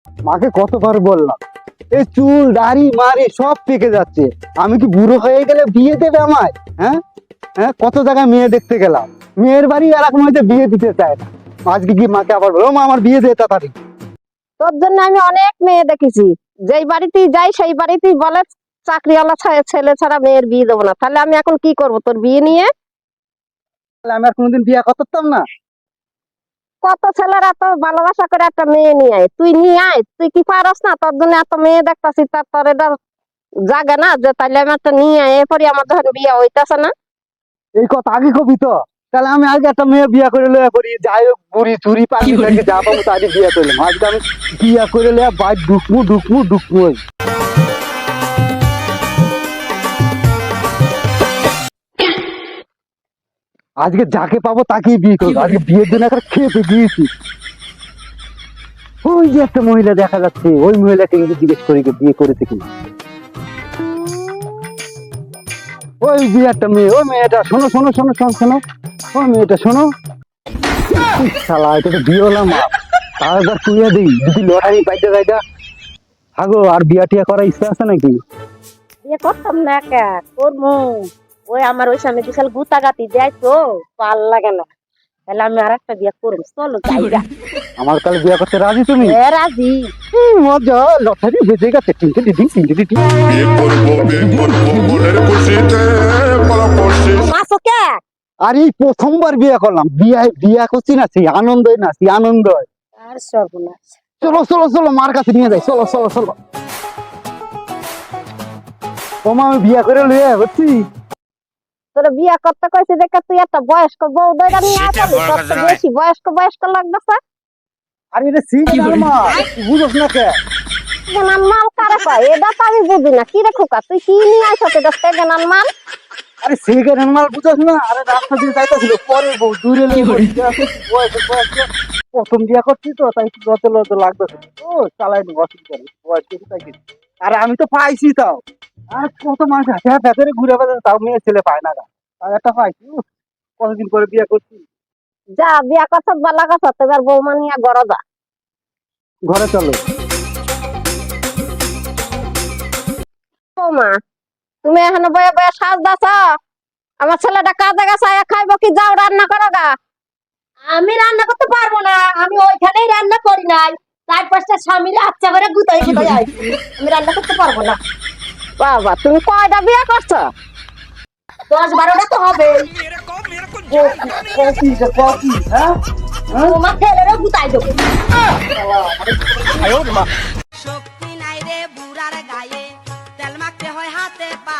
মাকে কতবার বললাম, এই চুল দাড়ি মারি সব পেকে যাচ্ছে, আমি কি বুড়ো হয়ে গেলে বিয়ে দেবে আমায়? হ্যাঁ হ্যাঁ, কত জায়গায় মেয়ে দেখতে গেলাম, মেয়ের বাড়ি এরকম হয়তো বিয়ে দিতে চায় না। আজকে কি মাকে আবার বলো, মা আমার বিয়ে দিয়ে তাড়াতাড়ি। তোর জন্য আমি অনেক মেয়ে দেখেছি, যেই বাড়িতেই যাই সেই বাড়িতেই বলে চাকরিওয়ালা ছেলে ছাড়া মেয়ের বিয়ে দেবো না। তাহলে আমি এখন কি করব তোর বিয়ে নিয়ে? তাহলে আমি আর কোনোদিন বিয়ে করতাম না। কত ছেলেরা তো ভালোবাসা করে একটা মেয়ে নিয়ে আয়, তুই নিয়ে আয়, তুই কি পারস না? তোর জন্য এত মেয়ে দেখতাছি, তোর এটা জাগে না যে তাইলে আমি একটা নিয়ে আয়, এরপরই আমার যখন বিয়ে হইতাছে না। এই কথা আগে কবি তো, তাহলে আমি আগে একটা মেয়ে বিয়ে করে লইয়া করি, যাই হোক বুড়ি চুরি পাখি থেকে যা পাবো তাই বিয়ে করলাম। আজকে আমি বিয়ে করে লইয়া বাইক ঢুকমু ঢুকমু ঢুকমু। আজকে যাকে পাবো তাকেই বিয়ে করবো। আজকে বিয়ের জন্য একটা খেপে গিয়েছি। ওই যে একটা মহিলা দেখা যাচ্ছে, ওই মহিলাকে কিন্তু জিজ্ঞেস করি বিয়ে করেছে কিনা। ওই যে একটা মেয়ে, ওই মেয়েটা শোনো শোনো শোনো শোনো শোনো, ওই মেয়েটা শোনো। শালা এটা তো বিয়ে হলাম, তাও একবার তুইয়া দিই, যদি লটারি পাইতে যাইতা। হাগো, আর বিয়া টিয়া করার ইচ্ছা আছে নাকি? বিয়ে করতাম না, একা করবো। ওই আমার ওই স্বামী বিশাল গুতাগাতি দেয় তো, ভাল লাগে না। তাহলে আমি আর একটা বিয়ে করবো, চলো যাইগা। আমার কালে বিয়া করতে রাজি তুমি? রাজি। মজা, লটারি বেজে গেছে, তিনটে দিদি তিনটে দিদি। মাসো কে? আর এই প্রথমবার বিয়ে করলাম, বিয়া করছি না, সেই আনন্দই না, সেই আনন্দ। আর সর্বনাশ। চলো চলো চলো, মার কাছে নিয়ে যাই, চলো চলো চলো। ওমা, আমি বিয়া করে লইয়া করছি। তোর বিয়ে করতে কইছে দেখে তুই একটা বয়স্ক বউ দইরা নিয়ে আসলি, তোর তো বেশি বয়স্ক বয়স্ক লাগতেছে। আর এটা সিঙ্গেল মা, বুঝছ না কে? সেকেন্ড মাল কারে কয়? এটা তো আমি বুঝি না। কি রে খোকা, তুই কি নিয়ে আসছ? এটা সেকেন্ড মাল? আরে সেকেন্ড মাল বুঝছ না? আরে রাস্তা দিয়ে যাইতাছিল, পরে বউ দূরে লয়ে বসে আছে, বয়স প্রথম বিয়া করছি তো, তাই যত লত লাগতেছে। ও চালাই নি বসে করে বয়স বেশি তাই কি। আরে আমি তো পাইছি তাও। আর কত মানুষ হাতে ভেতরে ঘুরে বেড়াচ্ছে, তাও মেয়ে ছেলে পায় না। তাও একটা পাইছি। কতদিন করে বিয়া করছি। যা বিয়া করছ বালা কথা, এবার বৌমা নিয়ে গড় যা। ঘরে চলো। বৌমা, তুমি এখানে বয়ে বয়ে সাজ দাছ? আমার ছেলেটা কাজে গেছে, খাইবো কি? যাও রান্না করো গা। আমি রান্না করতে পারবো না, আমি ওইখানেই রান্না করি নাই। চার পাঁচটা স্বামীরা আচ্ছা করে গুতাই গুতাই আইছি, আমি রান্না করতে পারবো না। বাবা, তুমি কয়টা বিয়ে করছো? 10-12টা তো হবে। হ্যাঁ তোমার ছেলেরও গুতাই দেবো। শক্তি নাই রে বুড়ার গায়ে, তেল মাখতে হয় হাতে পা।